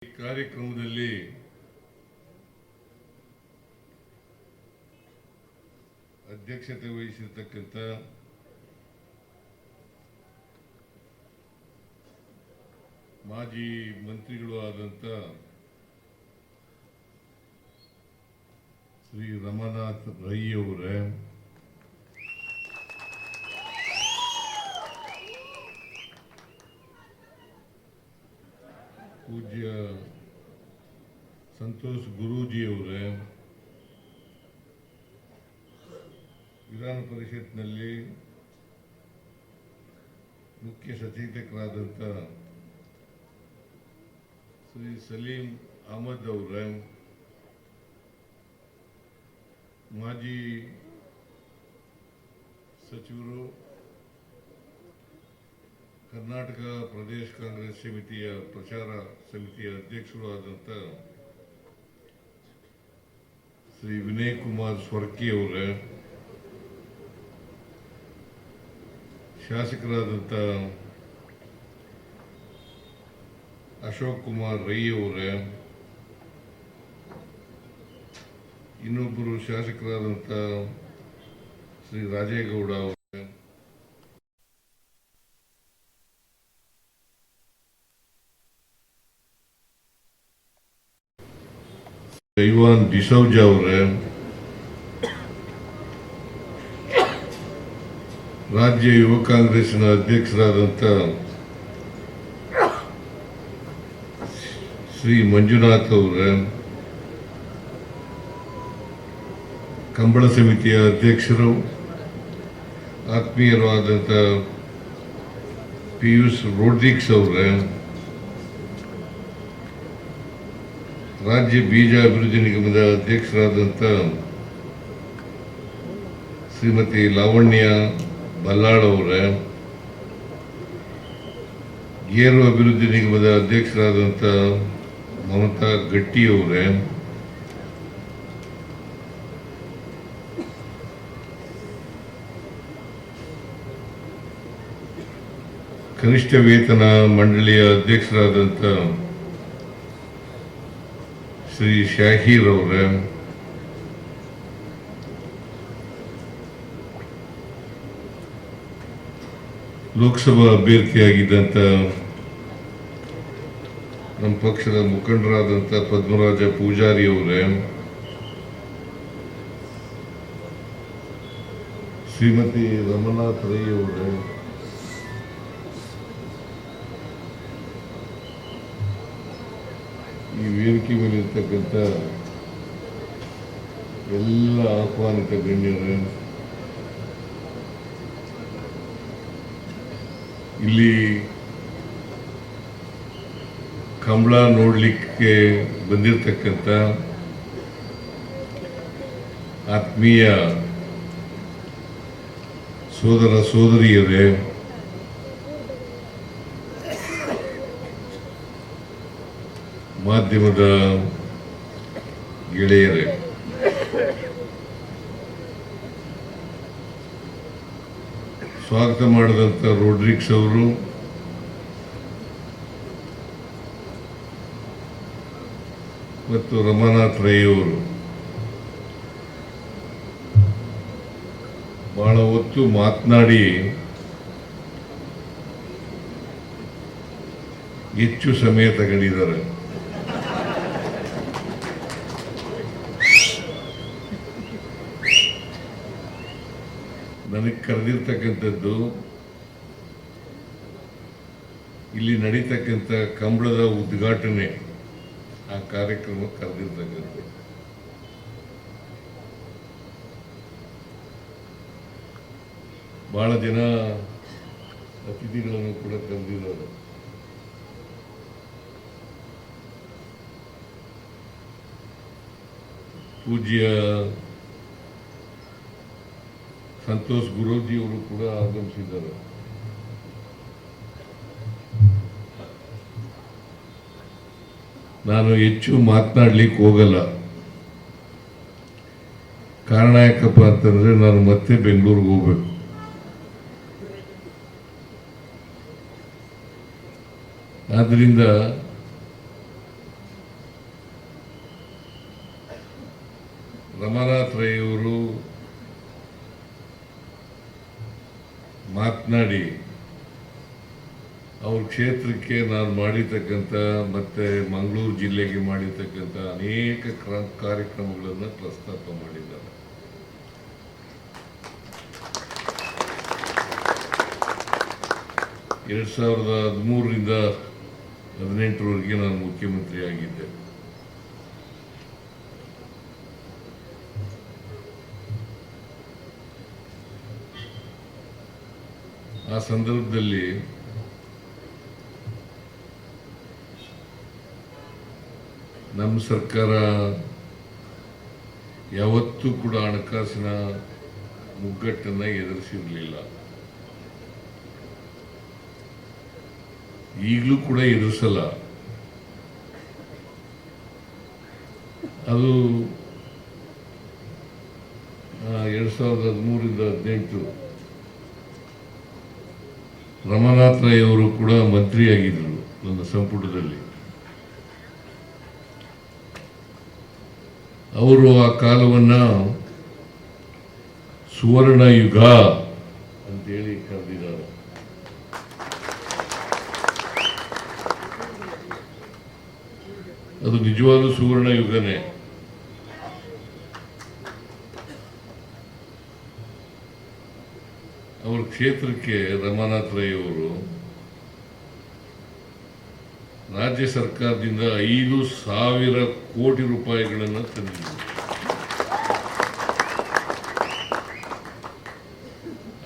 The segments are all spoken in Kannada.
ಈ ಕಾರ್ಯಕ್ರಮದಲ್ಲಿ ಅಧ್ಯಕ್ಷತೆ ವಹಿಸಿರ್ತಕ್ಕಂಥ ಮಾಜಿ ಮಂತ್ರಿಗಳು ಆದಂಥ ಶ್ರೀ ರಮನಾಥ್ ರೈ ಅವರೇ, ಪೂಜ್ಯ ಸಂತೋಷ್ ಗುರೂಜಿ ಅವರೇ, ವಿಧಾನ ಪರಿಷತ್ನಲ್ಲಿ ಮುಖ್ಯ ಸಚೇತಕರಾದಂಥ ಶ್ರೀ ಸಲೀಂ ಅಹಮದ್ ಅವರೇ, ಮಾಜಿ ಸಚಿವರು, ಕರ್ನಾಟಕ ಪ್ರದೇಶ ಕಾಂಗ್ರೆಸ್ ಸಮಿತಿಯ ಪ್ರಚಾರ ಸಮಿತಿಯ ಅಧ್ಯಕ್ಷರು ಆದಂಥ ಶ್ರೀ ವಿನಯ್ ಕುಮಾರ್ ಸ್ವರ್ಕಿ ಅವರೇ, ಶಾಸಕರಾದಂಥ ಅಶೋಕ್ ಕುಮಾರ್ ರೈ ಅವರೇ, ಇನ್ನೊಬ್ಬರು ಶಾಸಕರಾದಂಥ ಶ್ರೀ ರಾಜೇಗೌಡ ಅವರೇ, ಐವಾನ್ ಡಿಸೌಜಾ ಅವರೇ, ರಾಜ್ಯ ಯುವ ಕಾಂಗ್ರೆಸ್ನ ಅಧ್ಯಕ್ಷರಾದಂಥ ಶ್ರೀ ಮಂಜುನಾಥ್ ಅವರೇ, ಕಂಬಳ ಸಮಿತಿಯ ಅಧ್ಯಕ್ಷರು ಆತ್ಮೀಯರು ಆದಂಥ ಪಿಯೂಷ್ ರೋಡ್ರಿಕ್ಸ್ ಅವರೇ, ರಾಜ್ಯ ಬೀಜ ಅಭಿವೃದ್ಧಿ ನಿಗಮದ ಅಧ್ಯಕ್ಷರಾದಂಥ ಶ್ರೀಮತಿ ಲಾವಣ್ಯ ಬಲ್ಲಾಳ್ ಅವರೇ, ಗೇರು ಅಭಿವೃದ್ಧಿ ನಿಗಮದ ಅಧ್ಯಕ್ಷರಾದಂಥ ಮಮತಾ ಗಟ್ಟಿ ಅವರೇ, ಕನಿಷ್ಠ ವೇತನ ಮಂಡಳಿಯ ಅಧ್ಯಕ್ಷರಾದಂಥ ಶ್ರೀ ಶಾಹೀರ್ ಅವರೇ, ಲೋಕಸಭಾ ಅಭ್ಯರ್ಥಿಯಾಗಿದ್ದಂಥ ನಮ್ಮ ಪಕ್ಷದ ಮುಖಂಡರಾದಂಥ ಪದ್ಮರಾಜ ಪೂಜಾರಿ ಅವರೇ, ಶ್ರೀಮತಿ ರಮನಾಥ್ ರೈ ಅವರೇ, ಈ ವೇದಿಕೆ ಮೇಲಿರ್ತಕ್ಕಂಥ ಎಲ್ಲ ಆಹ್ವಾನಿತ ಗಣ್ಯರೇ, ಇಲ್ಲಿ ಕಂಬಳ ನೋಡಲಿಕ್ಕೆ ಬಂದಿರತಕ್ಕಂಥ ಆತ್ಮೀಯ ಸೋದರ ಸೋದರಿಯರೇ, ಮಾಧ್ಯಮದ ಗೆಳೆಯರೇ, ಸ್ವಾಗತ ಮಾಡಿದಂಥ ರೋಡ್ರಿಕ್ಸ್ ಅವರು, ಮತ್ತು ರಮನಾಥ್ ರೈ ಅವರು ಬಹಳ ಹೊತ್ತು ಮಾತನಾಡಿ ಹೆಚ್ಚು ಸಮಯ ತಗೊಂಡಿದ್ದಾರೆ. ನನಗೆ ಕರೆದಿರ್ತಕ್ಕಂಥದ್ದು ಇಲ್ಲಿ ನಡೀತಕ್ಕಂಥ ಕಂಬಳದ ಉದ್ಘಾಟನೆ, ಆ ಕಾರ್ಯಕ್ರಮ ಕರೆದಿರ್ತಕ್ಕಂಥದ್ದು. ಬಹಳ ಜನ ಅತಿಥಿಗಳನ್ನು ಕೂಡ ಕರೆದಿದ್ದಾರೆ. ಪೂಜ್ಯ ಸಂತೋಷ್ ಗುರೂಜಿ ಅವರು ಕೂಡ ಆಗಮಿಸಿದ್ದಾರೆ. ನಾನು ಹೆಚ್ಚು ಮಾತನಾಡ್ಲಿಕ್ಕೆ ಹೋಗಲ್ಲ. ಕಾರಣ ಯಾಕಪ್ಪ ಅಂತಂದ್ರೆ ನಾನು ಮತ್ತೆ ಬೆಂಗಳೂರಿಗೆ ಹೋಗ್ಬೇಕು. ಆದ್ದರಿಂದ ರಮಾನಾಥ್ ರೈ ಅವರು ಮಾತನಾಡಿ ಅವ್ರ ಕ್ಷೇತ್ರಕ್ಕೆ ನಾನು ಮಾಡಿರ್ತಕ್ಕಂಥ ಮತ್ತೆ ಮಂಗಳೂರು ಜಿಲ್ಲೆಗೆ ಮಾಡಿರ್ತಕ್ಕಂಥ ಅನೇಕ ಕಾರ್ಯಕ್ರಮಗಳನ್ನು ಪ್ರಸ್ತಾಪ ಮಾಡಿದ್ದಾರೆ. ಎರಡು 2013ರಿಂದ 2018ರವರೆಗೆ ನಾನು ಮುಖ್ಯಮಂತ್ರಿ ಆಗಿದ್ದೆ. ಆ ಸಂದರ್ಭದಲ್ಲಿ ನಮ್ಮ ಸರ್ಕಾರ ಯಾವತ್ತೂ ಕೂಡ ಹಣಕಾಸಿನ ಮುಗ್ಗಟ್ಟನ್ನು ಎದುರಿಸಿರಲಿಲ್ಲ, ಈಗಲೂ ಕೂಡ ಎದುರಿಸಲ್ಲ. ಅದು 2013ರಿಂದ 2018 ರಮಾನಾಥ್ ರೈ ಅವರು ಕೂಡ ಮಂತ್ರಿಯಾಗಿದ್ದರು ನನ್ನ ಸಂಪುಟದಲ್ಲಿ. ಅವರು ಆ ಕಾಲವನ್ನ ಸುವರ್ಣ ಯುಗ ಅಂತೇಳಿ ಕರೆದಿದ್ದಾರೆ. ಅದು ನಿಜವಾದ ಸುವರ್ಣ ಯುಗನೇ. ಅವರ ಕ್ಷೇತ್ರಕ್ಕೆ ರಮಾನಾಥ್ ರೈ ಅವರು ರಾಜ್ಯ ಸರ್ಕಾರದಿಂದ 5,000 ಕೋಟಿ ರೂಪಾಯಿಗಳನ್ನು ತಂದಿದ್ದರು.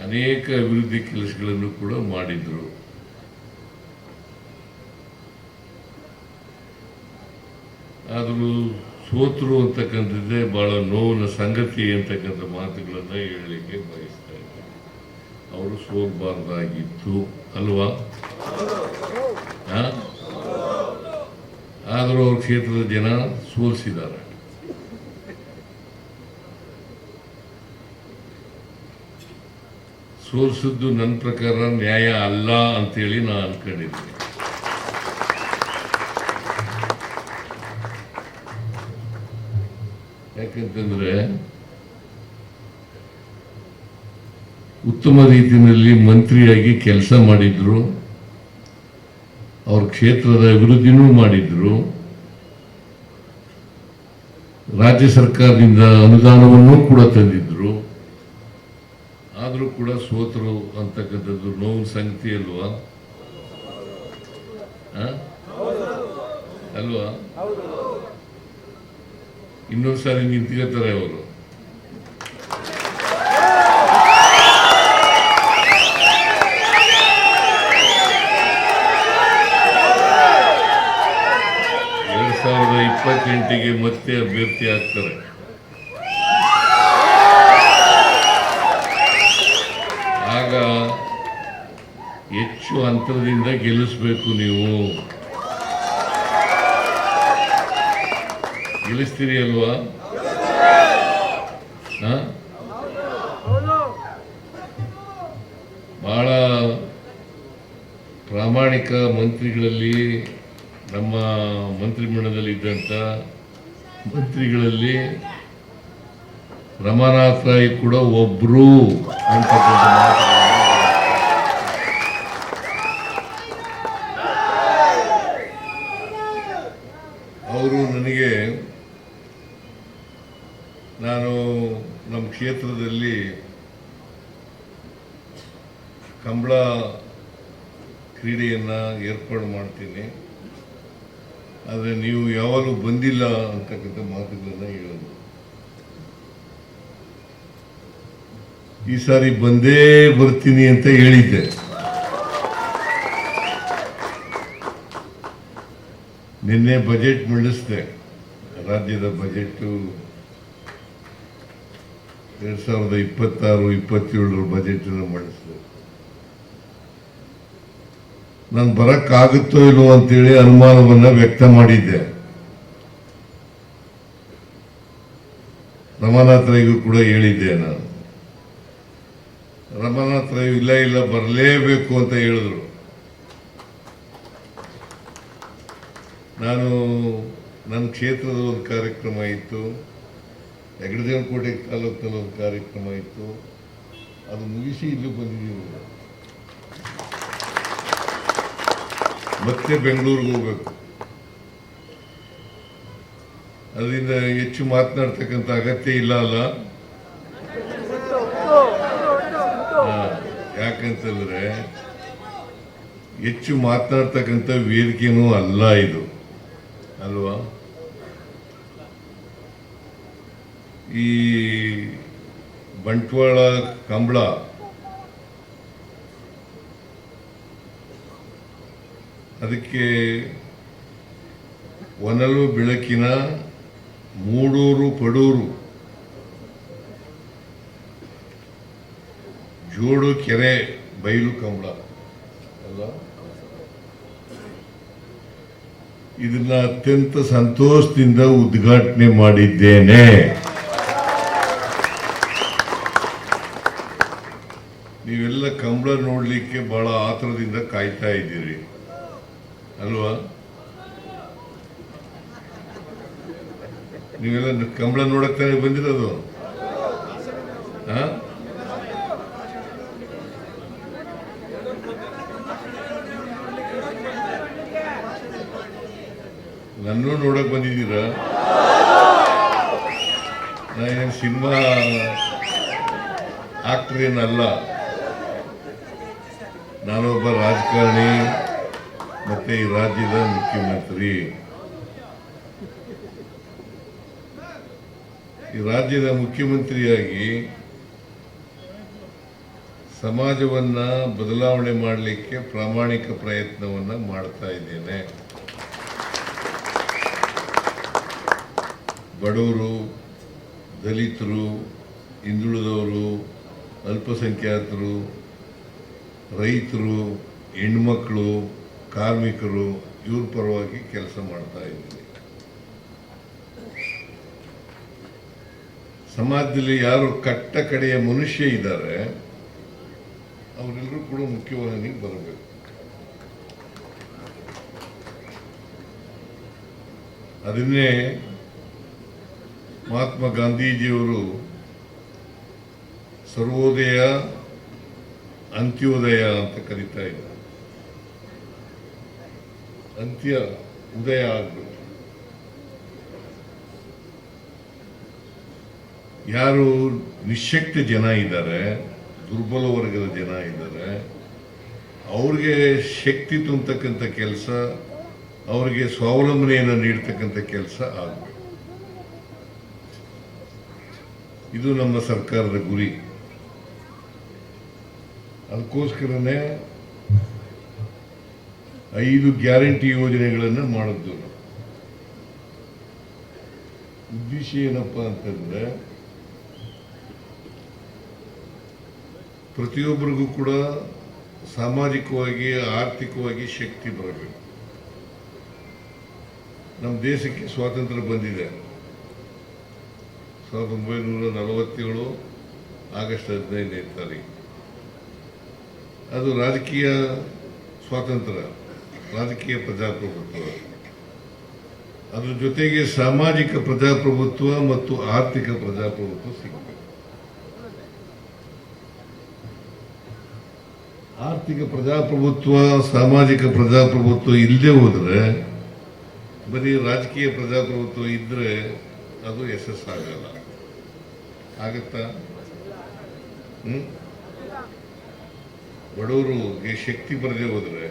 ಅನೇಕ ಅಭಿವೃದ್ಧಿ ಕೆಲಸಗಳನ್ನು ಕೂಡ ಮಾಡಿದ್ರು. ಆದರೂ ಸೋತರು ಅಂತಕ್ಕಂಥದ್ದೇ ಬಹಳ ನೋವಿನ ಸಂಗತಿ ಅಂತಕ್ಕಂಥ ಮಾತುಗಳನ್ನು ಹೇಳಲಿಕ್ಕೆ ಬಯಸ್ತಾ ಇದ್ದಾರೆ. ಅವರು ಸೋಲ್ಬಾರ್ದಾಗಿತ್ತು ಅಲ್ವಾ? ಆದರೂ ಅವ್ರ ಕ್ಷೇತ್ರದ ಜನ ಸೋಲಿಸಿದ್ದಾರೆ. ಸೋಲಿಸಿದ್ದು ನನ್ನ ಪ್ರಕಾರ ನ್ಯಾಯ ಅಲ್ಲ ಅಂತೇಳಿ ನಾನು ಅನ್ಕೊಂಡಿದ್ದೀನಿ. ಯಾಕಂತಂದ್ರೆ ಉತ್ತಮ ರೀತಿಯಲ್ಲಿ ಮಂತ್ರಿಯಾಗಿ ಕೆಲಸ ಮಾಡಿದ್ರು, ಅವ್ರ ಕ್ಷೇತ್ರದ ಅಭಿವೃದ್ಧಿನೂ ಮಾಡಿದ್ರು, ರಾಜ್ಯ ಸರ್ಕಾರದಿಂದ ಅನುದಾನವನ್ನೂ ಕೂಡ ತಂದಿದ್ರು. ಆದರೂ ಕೂಡ ಸೋತರು ಅಂತಕ್ಕಂಥದ್ದು ನೋವಿನ ಸಂಗತಿ ಅಲ್ವಾ? ಅಲ್ವಾ? ಇನ್ನೊಂದ್ಸಾರಿ ನಿಂತ್ಕೋತಾರೆ ಅವರು. ಗೆ ಮತ್ತೆ ಅಭ್ಯರ್ಥಿ ಆಗ್ತಾರೆ. ಆಗ ಹೆಚ್ಚು ಅಂತರದಿಂದ ಗೆಲ್ಲಿಸಬೇಕು. ನೀವು ಗೆಲ್ಲಿಸ್ತೀರಿ ಅಲ್ವಾ? ಬಹಳ ಪ್ರಾಮಾಣಿಕ ಮಂತ್ರಿಗಳಲ್ಲಿ, ನಮ್ಮ ಮಂತ್ರಿಮಂಡಲದಲ್ಲಿ ಇದ್ದಂಥ ಮಂತ್ರಿಗಳಲ್ಲಿ ರಮಾನಾಥ್ ರೈ ಕೂಡ ಒಬ್ರು ಅಂತಕ್ಕಂಥ ಮಾತು. ಅವರು ನನಗೆ, ನಾನು ನಮ್ಮ ಕ್ಷೇತ್ರದಲ್ಲಿ ಕಂಬಳ ಕ್ರೀಡೆಯನ್ನು ಏರ್ಪಾಡು ಮಾಡ್ತೀನಿ, ಆದರೆ ನೀವು ಯಾವಾಗಲೂ ಬಂದಿಲ್ಲ ಅಂತಕ್ಕಂಥ ಮಾತುಗಳನ್ನ ಹೇಳೋದು. ಈ ಸಾರಿ ಬಂದೇ ಬರ್ತೀನಿ ಅಂತ ಹೇಳಿದ್ದೆ. ನಿನ್ನೆ ಬಜೆಟ್ ಮಂಡಿಸಿದೆ, ರಾಜ್ಯದ ಬಜೆಟ್ 2026-27 ಬಜೆಟ್ ಮಂಡಿಸಿದೆ. ನಾನು ಬರಕ್ಕಾಗುತ್ತೋ ಇಲ್ವೋ ಅಂತೇಳಿ ಅನುಮಾನವನ್ನ ವ್ಯಕ್ತ ಮಾಡಿದ್ದೆ. ರಮಾನಾಥ್ ರೈಗೂ ಕೂಡ ಹೇಳಿದ್ದೆ. ನಾನು ರಮಾನಾಥ್ ರೈ ಇಲ್ಲ ಬರಲೇಬೇಕು ಅಂತ ಹೇಳಿದ್ರು. ನಾನು ನನ್ನ ಕ್ಷೇತ್ರದ ಒಂದು ಕಾರ್ಯಕ್ರಮ ಇತ್ತು, ಹೆಗ್ಗಡದೇವನಕೋಟೆ ತಾಲೂಕಿನಲ್ಲಿ ಒಂದು ಕಾರ್ಯಕ್ರಮ ಇತ್ತು, ಅದು ಮುಗಿಸಿ ಇಲ್ಲಿ ಬಂದಿದ್ದೀವಿ. ಮತ್ತೆ ಬೆಂಗಳೂರಿಗೆ ಹೋಗ್ಬೇಕು. ಅದರಿಂದ ಹೆಚ್ಚು ಮಾತನಾಡ್ತಕ್ಕಂಥ ಅಗತ್ಯ ಇಲ್ಲ ಅಲ್ಲ. ಯಾಕಂತಂದ್ರೆ ಹೆಚ್ಚು ಮಾತನಾಡ್ತಕ್ಕಂಥ ವೇದಿಕೆನೂ ಅಲ್ಲ ಇದು, ಅಲ್ವಾ? ಈ ಬಂಟ್ವಾಳ ಕಂಬಳ ಅದಕ್ಕೆ ಹೊನಲು ಬೆಳಕಿನ ಮೂಡೂರು ಪಡೂರು ಜೋಡು ಕೆರೆ ಬಯಲು ಕಂಬಳ ಅಲ್ಲ. ಇದನ್ನ ಅತ್ಯಂತ ಸಂತೋಷದಿಂದ ಉದ್ಘಾಟನೆ ಮಾಡಿದ್ದೇನೆ. ನೀವೆಲ್ಲ ಕಂಬಳ ನೋಡ್ಲಿಕ್ಕೆ ಬಹಳ ಆತರದಿಂದ ಕಾಯ್ತಾ ಇದ್ದೀರಿ ಅಲ್ವಾ? ನೀವೆಲ್ಲ ಕಂಬಳ ನೋಡಕ್ ತಾನೇ ಬಂದಿರೋದು. ನನ್ನೂ ನೋಡಕ್ ಬಂದಿದ್ದೀರಾ? ನಾನು ಸಿನಿಮಾ ಆಕ್ಟರ್ ಏನಲ್ಲ, ನಾನೊಬ್ಬ ರಾಜಕಾರಣಿ ಮತ್ತೆ ಈ ರಾಜ್ಯದ ಮುಖ್ಯಮಂತ್ರಿ. ಈ ರಾಜ್ಯದ ಮುಖ್ಯಮಂತ್ರಿಯಾಗಿ ಸಮಾಜವನ್ನ ಬದಲಾವಣೆ ಮಾಡಲಿಕ್ಕೆ ಪ್ರಾಮಾಣಿಕ ಪ್ರಯತ್ನವನ್ನ ಮಾಡ್ತಾ ಇದ್ದೇನೆ. ಬಡವರು, ದಲಿತರು, ಹಿಂದುಳಿದವರು, ಅಲ್ಪಸಂಖ್ಯಾತರು, ರೈತರು, ಹೆಣ್ಮಕ್ಳು, ಕಾರ್ಮಿಕರು ಇವ್ರ ಪರವಾಗಿ ಕೆಲಸ ಮಾಡ್ತಾ ಇದ್ದೀನಿ. ಸಮಾಜದಲ್ಲಿ ಯಾರು ಕಟ್ಟ ಕಡೆಯ ಮನುಷ್ಯ ಇದ್ದಾರೆ ಅವರೆಲ್ಲರೂ ಕೂಡ ಮುಖ್ಯವಾಹಿನಿಗೆ ಬರಬೇಕು. ಅದನ್ನೇ ಮಹಾತ್ಮ ಗಾಂಧೀಜಿಯವರು ಸರ್ವೋದಯ ಅಂತ್ಯೋದಯ ಅಂತ ಕರೀತಾ ಇದ್ದಾರೆ. ಅಂತ್ಯ ಉದಯ ಆಗಬೇಕು. ಯಾರು ನಿಶಕ್ತ ಜನ ಇದ್ದಾರೆ, ದುರ್ಬಲ ವರ್ಗದ ಜನ ಇದ್ದಾರೆ, ಅವ್ರಿಗೆ ಶಕ್ತಿ ತುಂಬತಕ್ಕಂಥ ಕೆಲಸ, ಅವರಿಗೆ ಸ್ವಾವಲಂಬನೆಯನ್ನು ನೀಡ್ತಕ್ಕಂಥ ಕೆಲಸ ಆಗಬೇಕು. ಇದು ನಮ್ಮ ಸರ್ಕಾರದ ಗುರಿ. ಅದಕ್ಕೋಸ್ಕರನೇ 5 ಗ್ಯಾರಂಟಿ ಯೋಜನೆಗಳನ್ನು ಮಾಡಿದ್ದು. ಉದ್ದೇಶ ಏನಪ್ಪ ಅಂತಂದ್ರೆ ಪ್ರತಿಯೊಬ್ಬರಿಗೂ ಕೂಡ ಸಾಮಾಜಿಕವಾಗಿ ಆರ್ಥಿಕವಾಗಿ ಶಕ್ತಿ ಬರಬೇಕು. ನಮ್ಮ ದೇಶಕ್ಕೆ ಸ್ವಾತಂತ್ರ್ಯ ಬಂದಿದೆ 1947 ಆಗಸ್ಟ್ 15ನೇ ತಾರೀಕು. ಅದು ರಾಜಕೀಯ ಸ್ವಾತಂತ್ರ್ಯ, ರಾಜಕೀಯ ಪ್ರಜಾಪ್ರಭುತ್ವ, ಅದರ ಜೊತೆಗೆ ಸಾಮಾಜಿಕ ಪ್ರಜಾಪ್ರಭುತ್ವ ಮತ್ತು ಆರ್ಥಿಕ ಪ್ರಜಾಪ್ರಭುತ್ವ ಸಿಗಬೇಕು. ಆರ್ಥಿಕ ಪ್ರಜಾಪ್ರಭುತ್ವ, ಸಾಮಾಜಿಕ ಪ್ರಜಾಪ್ರಭುತ್ವ ಇಲ್ಲದೆ ಹೋದರೆ, ಬರೀ ರಾಜಕೀಯ ಪ್ರಜಾಪ್ರಭುತ್ವ ಇದ್ರೆ ಅದು ಯಶಸ್ಸಾಗಲ್ಲ. ಆಗತ್ತಾ? ಬಡವರಿಗೆ ಶಕ್ತಿ ಬರದೆ ಹೋದ್ರೆ,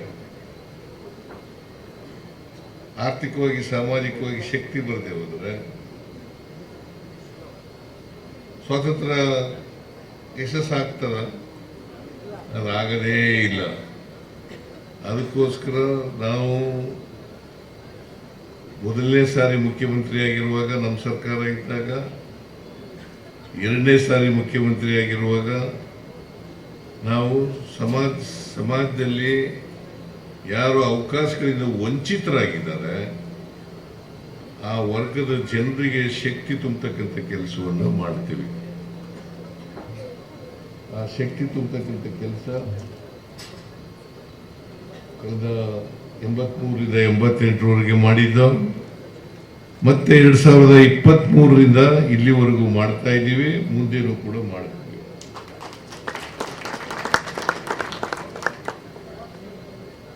ಆರ್ಥಿಕವಾಗಿ ಸಾಮಾಜಿಕವಾಗಿ ಶಕ್ತಿ ಬರದೆ ಹೋದ್ರೆ ಸ್ವಾತಂತ್ರ್ಯ ಯಶಸ್ಸಾಗ್ತದ? ಅದಾಗದೇ ಇಲ್ಲ. ಅದಕ್ಕೋಸ್ಕರ ನಾವು ಮೊದಲನೇ ಸಾರಿ ಮುಖ್ಯಮಂತ್ರಿಯಾಗಿರುವಾಗ ನಮ್ಮ ಸರ್ಕಾರ ಇದ್ದಾಗ, 2ನೇ ಸಾರಿ ಮುಖ್ಯಮಂತ್ರಿಯಾಗಿರುವಾಗ ನಾವು ಸಮಾಜದಲ್ಲಿ ಯಾರು ಅವಕಾಶಗಳಿಂದ ವಂಚಿತರಾಗಿದ್ದಾರೆ ಆ ವರ್ಗದ ಜನರಿಗೆ ಶಕ್ತಿ ತುಂಬತಕ್ಕಂಥ ಕೆಲಸವನ್ನು ಮಾಡ್ತೀವಿ. ಆ ಶಕ್ತಿ ತುಂಬತಕ್ಕಂಥ ಕೆಲಸ ಕಳೆದ 83ರಿಂದ 88ರವರೆಗೆ ಮಾಡಿದ್ದು. ಮತ್ತೆ 2023ರಿಂದ ಇಲ್ಲಿವರೆಗೂ ಮಾಡ್ತಾ ಇದ್ದೀವಿ, ಮುಂದೇನೂ ಕೂಡ ಮಾಡ್ತೀವಿ.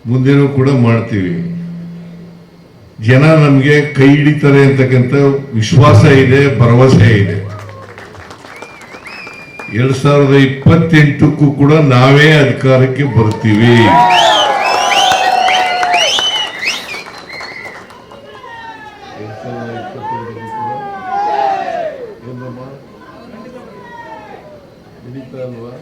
ಮುಂದೇನೂ ಕೂಡ ಮಾಡ್ತೀವಿ. ಜನ ನಮಗೆ ಕೈ ಹಿಡಿತಾರೆ ಅಂತಕ್ಕಂಥ ವಿಶ್ವಾಸ ಇದೆ, ಭರವಸೆ ಇದೆ. 2028ಕ್ಕೂ ಕೂಡ ನಾವೇ ಅಧಿಕಾರಕ್ಕೆ ಬರ್ತೀವಿ. ಅಲ್ವಾ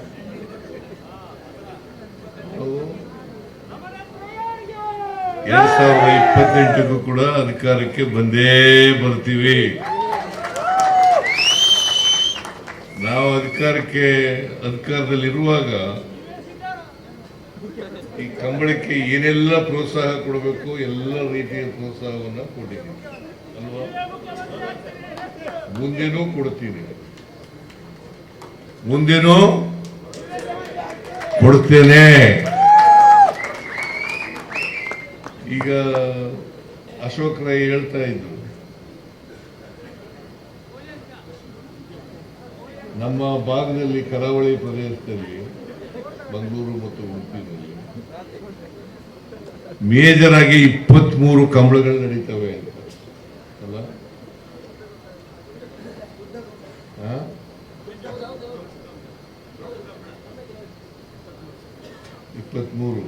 2028ಕ್ಕೂ ಕೂಡ ಅಧಿಕಾರಕ್ಕೆ ಬಂದೇ ಬರ್ತೀವಿ. ನಾವು ಅಧಿಕಾರದಲ್ಲಿರುವಾಗ ಈ ಕಂಬಳಕ್ಕೆ ಏನೆಲ್ಲ ಪ್ರೋತ್ಸಾಹ ಕೊಡಬೇಕು ಎಲ್ಲ ರೀತಿಯ ಪ್ರೋತ್ಸಾಹವನ್ನ ಕೊಟ್ಟಿದ್ದೀನಿ ಅಲ್ವಾ. ಮುಂದೇನೂ ಕೊಡ್ತೀನಿ, ಮುಂದೇನೂ ಕೊಡ್ತೇನೆ. ಈಗ ಅಶೋಕ್ ರೈ ಹೇಳ್ತಾ ಇದ್ರು, ನಮ್ಮ ಭಾಗದಲ್ಲಿ ಕರಾವಳಿ ಪ್ರದೇಶದಲ್ಲಿ ಮಂಗಳೂರು ಮತ್ತು ಉಡುಪಿನಲ್ಲಿ ಮೇಜರ್ ಆಗಿ 23 ಕಂಬಳಗಳು ನಡೀತವೆ ಅಂತ ಅಲ್ಲ. 23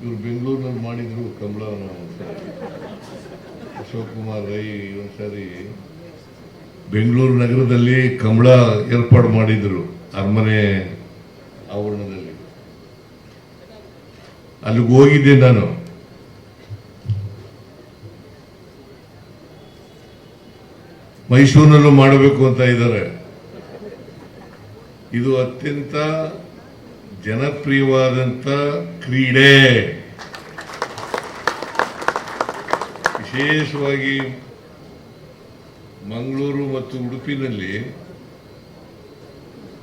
ಇವರು ಬೆಂಗಳೂರಿನಲ್ಲಿ ಮಾಡಿದ್ರು ಕಂಬಳವನ್ನು. ಅಶೋಕ್ ಕುಮಾರ್ ರೈ ಒಂದ್ಸರಿ ಬೆಂಗಳೂರು ನಗರದಲ್ಲಿ ಕಂಬಳ ಏರ್ಪಾಡು ಮಾಡಿದ್ರು ಅರಮನೆ ಆವರಣದಲ್ಲಿ. ಅಲ್ಲಿಗೆ ಹೋಗಿದ್ದೆ ನಾನು. ಮೈಸೂರಿನಲ್ಲೂ ಮಾಡಬೇಕು ಅಂತ ಇದ್ದಾರೆ. ಇದು ಅತ್ಯಂತ ಜನಪ್ರಿಯವಾದಂತ ಕ್ರೀಡೆ. ವಿಶೇಷವಾಗಿ ಮಂಗಳೂರು ಮತ್ತು ಉಡುಪಿನಲ್ಲಿ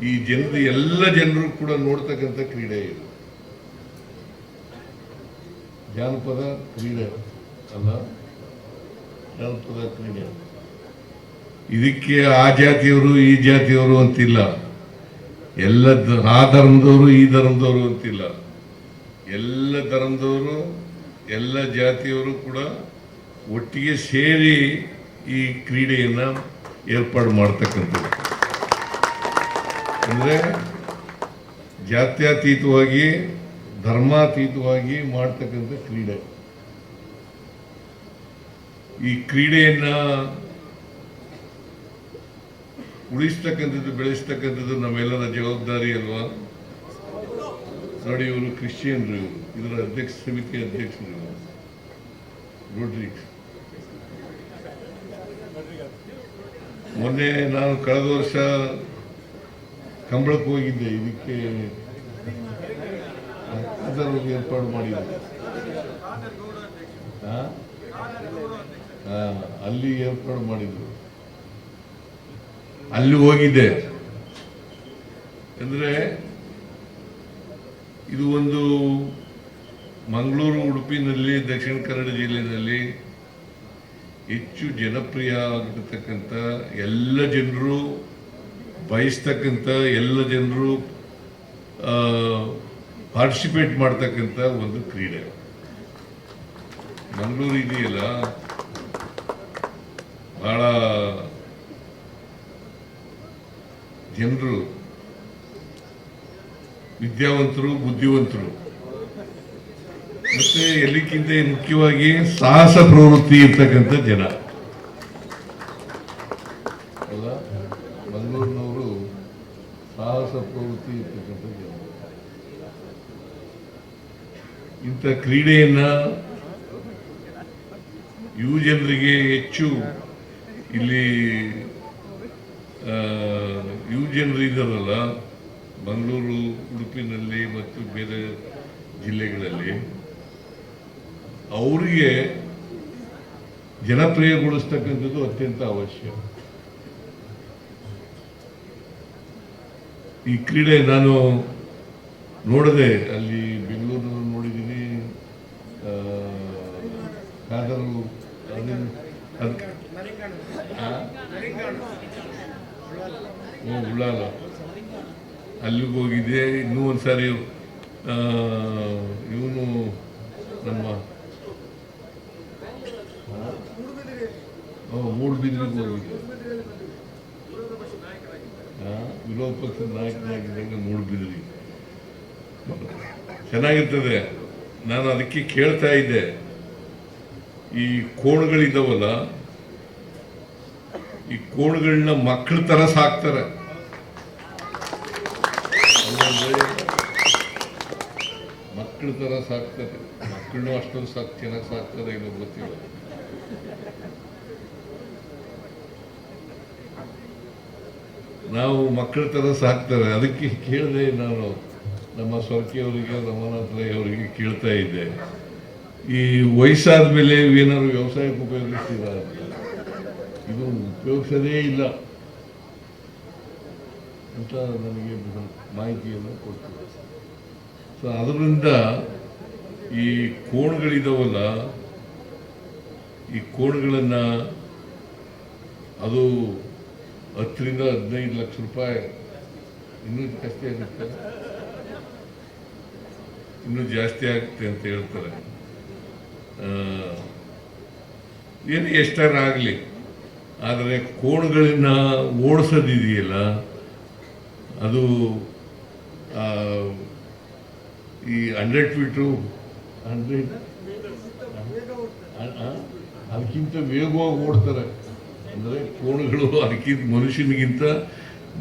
ಈ ಎಲ್ಲ ಜನರು ಕೂಡ ನೋಡ್ತಕ್ಕಂಥ ಕ್ರೀಡೆ ಇದು. ಜಾನಪದ ಕ್ರೀಡೆ ಅಲ್ಲ, ಜಾನಪದ ಕ್ರೀಡೆ. ಇದಕ್ಕೆ ಆ ಜಾತಿಯವರು ಈ ಜಾತಿಯವರು ಅಂತಿಲ್ಲ, ಆ ಧರ್ಮದವರು ಈ ಧರ್ಮದವರು ಅಂತಿಲ್ಲ. ಎಲ್ಲ ಧರ್ಮದವರು ಎಲ್ಲ ಜಾತಿಯವರು ಕೂಡ ಒಟ್ಟಿಗೆ ಸೇರಿ ಈ ಕ್ರೀಡೆಯನ್ನ ಏರ್ಪಾಡು ಮಾಡ್ತಕ್ಕಂಥದ್ದು. ಅಂದ್ರೆ ಜಾತ್ಯತೀತವಾಗಿ ಧರ್ಮಾತೀತವಾಗಿ ಮಾಡ್ತಕ್ಕಂಥ ಕ್ರೀಡೆ. ಈ ಕ್ರೀಡೆಯನ್ನ ಉಳಿಸ್ತಕ್ಕಂಥದ್ದು, ಬೆಳೆಸ್ತಕ್ಕಂಥದ್ದು ನಮ್ಮೆಲ್ಲರ ಜವಾಬ್ದಾರಿ ಅಲ್ವಾ. ನೋಡಿ, ಇವರು ಕ್ರಿಶ್ಚಿಯನ್ರು, ಇದರ ಸಮಿತಿ ಅಧ್ಯಕ್ಷರು ರೋಡ್ರಿಕ್ಸ್. ಮೊನ್ನೆ ನಾನು ಕಳೆದ ವರ್ಷ ಕಂಬಳಕ್ಕೆ ಹೋಗಿದ್ದೆ. ಇದಕ್ಕೆ ಏರ್ಪಾಡು ಮಾಡಿದ್ದೆ. ಅಲ್ಲಿ ಏರ್ಪಾಡು ಮಾಡಿದ್ರು, ಅಲ್ಲಿ ಹೋಗಿದ್ದೆ. ಅಂದ್ರೆ ಇದು ಒಂದು ಮಂಗಳೂರು ಉಡುಪಿನಲ್ಲಿ ದಕ್ಷಿಣ ಕನ್ನಡ ಜಿಲ್ಲೆಯಲ್ಲಿ ಹೆಚ್ಚು ಜನಪ್ರಿಯ ಆಗಿರತಕ್ಕಂಥ, ಎಲ್ಲ ಜನರು ಬಯಸ್ತಕ್ಕಂಥ, ಎಲ್ಲ ಜನರು ಪಾರ್ಟಿಸಿಪೇಟ್ ಮಾಡ್ತಕ್ಕಂಥ ಒಂದು ಕ್ರೀಡೆ. ಮಂಗಳೂರು ಇದೆಯಲ್ಲ, ಬಹಳ ಜನರು ವಿದ್ಯಾವಂತರು, ಬುದ್ಧಿವಂತರು, ಮತ್ತೆ ಎಲ್ಲಕ್ಕಿಂತ ಮುಖ್ಯವಾಗಿ ಸಾಹಸ ಪ್ರವೃತ್ತಿ ಇರ್ತಕ್ಕಂಥ ಜನ ಅಲ್ಲ. ಮಂಗಳೂರಿನವರು ಸಾಹಸ ಪ್ರವೃತ್ತಿ ಇರ್ತಕ್ಕಂಥ ಜನ. ಇಂಥ ಕ್ರೀಡೆಯನ್ನ ಯುವ ಜನರಿಗೆ ಹೆಚ್ಚು ಇಲ್ಲಿ ಯುವ ಜನರು ಇದ್ದಾರಲ್ಲ ಮಂಗಳೂರು, ಉಡುಪಿನಲ್ಲಿ ಮತ್ತು ಬೇರೆ ಜಿಲ್ಲೆಗಳಲ್ಲಿ, ಅವರಿಗೆ ಜನಪ್ರಿಯಗೊಳಿಸ್ತಕ್ಕಂಥದ್ದು ಅತ್ಯಂತ ಅವಶ್ಯ. ಈ ಕ್ರೀಡೆ ನಾನು ನೋಡಿದೆ, ಅಲ್ಲಿ ಬೆಂಗಳೂರಿನಲ್ಲಿ ನೋಡಿದ್ದೀನಿ. ಕಾದರು ಅದಕ್ಕೆ ಉಳ್ಳಾಲ ಅಲ್ಲಿಗೆ ಹೋಗಿದ್ದೆ. ಇನ್ನೂ ಒಂದ್ಸಾರಿ ಇವನು ನಮ್ಮ ಮೂಡುಬಿದ್ರಿಗೆ ಹೋಗಿದ್ದೆ. ವಿರೋಧ ಪಕ್ಷದ ನಾಯಕನಾಗಿದ್ದಂಗೆ ಮೂಡುಬಿದ್ರಿಗೆ ಚೆನ್ನಾಗಿರ್ತದೆ. ನಾನು ಅದಕ್ಕೆ ಕೇಳ್ತಾ ಇದ್ದೆ, ಈ ಕೋಣಗಳಿದ್ದಾವಲ್ಲ, ಈ ಕೋಣಗಳನ್ನ ಮಕ್ಕಳ ತರ ಸಾಕ್ತಾರೆ. ಮಕ್ಕಳ ತರ ಸಾಕ್ತಾರೆ. ಮಕ್ಕಳನ್ನು ಅಷ್ಟೊಂದು ಚೆನ್ನಾಗಿ ಸಾಕ್ತಾರೆ ಏನೋ ಗೊತ್ತಿಲ್ಲ. ನಾವು ಮಕ್ಕಳ ತರ ಸಾಕ್ತಾರೆ. ಅದಕ್ಕೆ ಕೇಳಿದೆ ನಾನು ನಮ್ಮ ಸ್ವರ್ಕಿಯವರಿಗೆ, ರಮನಾಥ್ ರೈ ಅವರಿಗೆ ಕೇಳ್ತಾ ಇದ್ದೆ, ಈ ವಯಸ್ಸಾದ ಮೇಲೆ ಏನಾದ್ರು ವ್ಯವಸಾಯಕ್ಕೆ ಉಪಯೋಗಿಸ್ತೀರ? ಇದು ಉಪಯೋಗಿಸೋದೇ ಇಲ್ಲ ಅಂತ ನನಗೆ ಮಾಹಿತಿಯನ್ನು ಕೊಡ್ತಾರೆ. ಸೊ ಅದರಿಂದ ಈ ಕೋಣಗಳಿದಾವಲ್ಲ, ಈ ಕೋಣಗಳನ್ನು ಅದು 10 ರಿಂದ 15 ಲಕ್ಷ ರೂಪಾಯಿ, ಇನ್ನೂ ಜಾಸ್ತಿ ಆಗುತ್ತೆ, ಇನ್ನೂ ಜಾಸ್ತಿ ಆಗುತ್ತೆ ಅಂತ ಹೇಳ್ತಾರೆ. ಏನು ಎಷ್ಟಾರ ಆಗಲಿ, ಆದರೆ ಕೋಣಗಳನ್ನ ಓಡಿಸೋದಿದೆಯಲ್ಲ, ಅದು ಈ 100 ಫೀಟು 100 ಅದಕ್ಕಿಂತ ವೇಗವಾಗಿ ಓಡ್ತಾರೆ. ಅಂದರೆ ಕೋಣಗಳು ಅದಕ್ಕಿಂತ ಮನುಷ್ಯನಿಗಿಂತ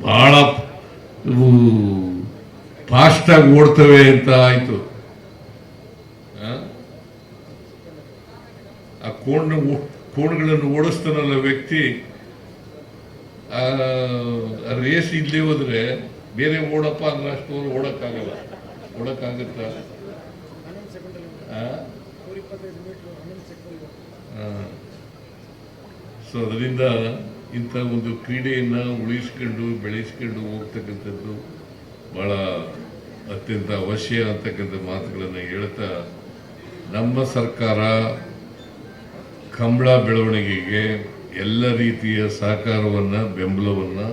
ಬಹಳ ಫಾಸ್ಟಾಗಿ ಓಡ್ತವೆ ಅಂತ ಆಯಿತು. ಆ ಕೋಣಗಳನ್ನು ಓಡಿಸ್ತಾನಲ್ಲ ವ್ಯಕ್ತಿ, ರೇಸ್ ಇಲ್ಲೇ ಹೋದ್ರೆ ಬೇರೆ ಓಡಪ್ಪ ಅಂದ್ರೆ ಅಷ್ಟು ಓಡಕ್ಕಾಗಲ್ಲ. ಓಡಕ್ಕಾಗತ್ತ? ಸೊ ಅದರಿಂದ ಇಂಥ ಒಂದು ಕ್ರೀಡೆಯನ್ನು ಉಳಿಸ್ಕೊಂಡು ಬೆಳೆಸ್ಕೊಂಡು ಹೋಗ್ತಕ್ಕಂಥದ್ದು ಬಹಳ ಅತ್ಯಂತ ಅವಶ್ಯ ಅಂತಕ್ಕಂಥ ಮಾತುಗಳನ್ನು ಹೇಳ್ತಾ, ನಮ್ಮ ಸರ್ಕಾರ ಕಂಬಳ ಬೆಳವಣಿಗೆಗೆ ಎಲ್ಲ ರೀತಿಯ ಸಹಕಾರವನ್ನು, ಬೆಂಬಲವನ್ನು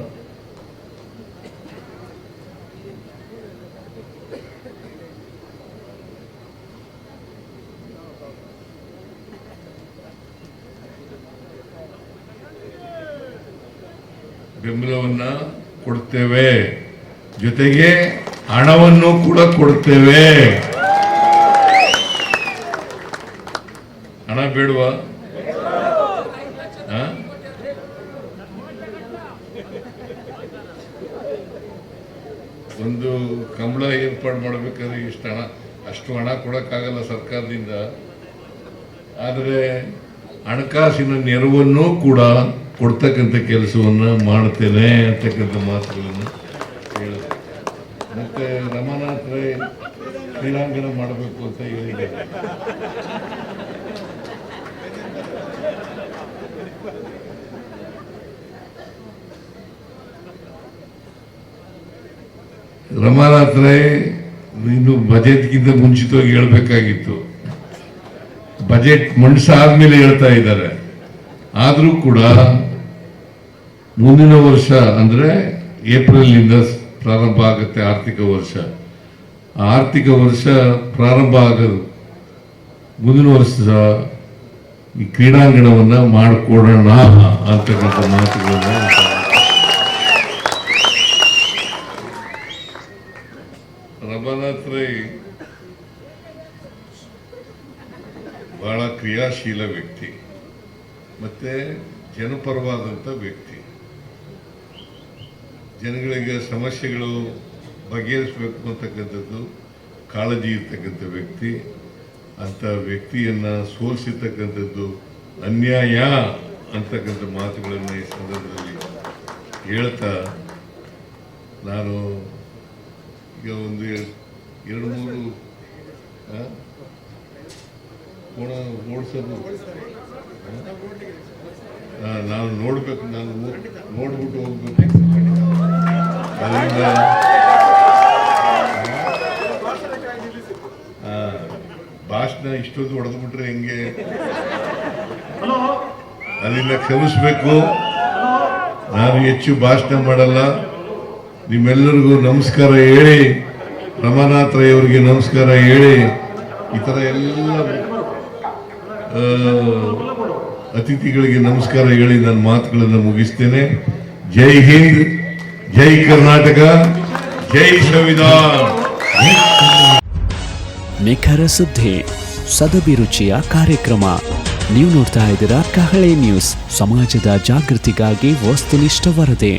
ಕೊಡ್ತೇವೆ, ಜೊತೆಗೆ ಹಣವನ್ನು ಕೂಡ ಕೊಡ್ತೇವೆ. ಹಣ ಬೇಡವಾ? ಒಂದು ಕಂಬಳ ಏರ್ಪಾಡು ಮಾಡಬೇಕಾದ್ರೆ ಇಷ್ಟು ಹಣ, ಅಷ್ಟು ಹಣ ಕೊಡೋಕ್ಕಾಗಲ್ಲ ಸರ್ಕಾರದಿಂದ. ಆದರೆ ಹಣಕಾಸಿನ ನೆರವನ್ನು ಕೂಡ ಕೊಡ್ತಕ್ಕಂಥ ಕೆಲಸವನ್ನು ಮಾಡ್ತೇನೆ ಅಂತಕ್ಕಂಥ ಮಾತುಗಳನ್ನು ಹೇಳಿದೆ. ಮತ್ತೆ ರಮನಾಥ್ ರೈ ಕ್ರೀಡಾಂಗಣ ಮಾಡಬೇಕು ಅಂತ ಹೇಳಿದ್ದಾರೆ. ರಮನಾಥ್ ರೈ ಇನ್ನು ಬಜೆಟ್ಗಿಂತ ಮುಂಚಿತವಾಗಿ ಹೇಳ್ಬೇಕಾಗಿತ್ತು. ಬಜೆಟ್ ಮಂಡಿಸಾದ್ಮೇಲೆ ಹೇಳ್ತಾ ಇದ್ದಾರೆ. ಆದರೂ ಕೂಡ ಮುಂದಿನ ವರ್ಷ ಅಂದರೆ ಏಪ್ರಿಲ್ನಿಂದ ಪ್ರಾರಂಭ ಆಗುತ್ತೆ ಆರ್ಥಿಕ ವರ್ಷ. ಆರ್ಥಿಕ ವರ್ಷ ಪ್ರಾರಂಭ ಆಗೋದು ಮುಂದಿನ ವರ್ಷ ಈ ಕ್ರೀಡಾಂಗಣವನ್ನು ಮಾಡಿಕೊಡೋಣ ಅಂತಕ್ಕಂಥ ಮಾತುಗಳನ್ನು ರಮನಾಥ್ ರೈ ಬಹಳ ಕ್ರಿಯಾಶೀಲ ವ್ಯಕ್ತಿ ಮತ್ತೆ ಜನಪರವಾದಂಥ ವ್ಯಕ್ತಿ. ಜನಗಳಿಗೆ ಸಮಸ್ಯೆಗಳು ಬಗೆಹರಿಸಬೇಕು ಅಂತಕ್ಕಂಥದ್ದು ಕಾಳಜಿ ಇರ್ತಕ್ಕಂಥ ವ್ಯಕ್ತಿ. ಅಂಥ ವ್ಯಕ್ತಿಯನ್ನು ಸೋಲಿಸಿರ್ತಕ್ಕಂಥದ್ದು ಅನ್ಯಾಯ ಅಂತಕ್ಕಂಥ ಮಾತುಗಳನ್ನು ಈ ಸಂದರ್ಭದಲ್ಲಿ ಹೇಳ್ತಾ, ನಾನು ಈಗ ಒಂದು 2-3 ಕೋಣ ಓಡಿಸೋದು ನಾನು ನೋಡ್ಬೇಕು, ನಾನು ನೋಡ್ಬಿಟ್ಟು ಹೋಗ್ಬೇಕು. ಅದರಿಂದ ಭಾಷಣ ಇಷ್ಟೊಂದು ಹೊಡೆದ್ಬಿಟ್ರೆ ಹೆಂಗೆ? ಅಲ್ಲಿಂದ ಕ್ಷಮಿಸಬೇಕು. ನಾನು ಹೆಚ್ಚು ಭಾಷಣ ಮಾಡಲ್ಲ. ನಿಮ್ಮೆಲ್ಲರಿಗೂ ನಮಸ್ಕಾರ ಹೇಳಿ, ರಮಾನಾಥ್ ರೈ ಅವರಿಗೆ ನಮಸ್ಕಾರ ಹೇಳಿ, ಈ ಥರ ಎಲ್ಲ ಅತಿಥಿಗಳಿಗೆ ನಮಸ್ಕಾರ ಹೇಳಿ ನನ್ನ ಮಾತುಗಳನ್ನು ಮುಗಿಸ್ತೇನೆ. ಜೈ ಹಿಂದ್, ಜೈ ಕರ್ನಾಟಕ, ಜೈ ಸಂವಿಧಾನ. ನಿಖರ ಸುದ್ದಿ, ಸದಭಿರುಚಿಯ ಕಾರ್ಯಕ್ರಮ. ನೀವು ನೋಡ್ತಾ ಇದ್ದೀರಾ ಕಹಳೆ ನ್ಯೂಸ್, ಸಮಾಜದ ಜಾಗೃತಿಗಾಗಿ ವಸ್ತುನಿಷ್ಠ ವರದಿ.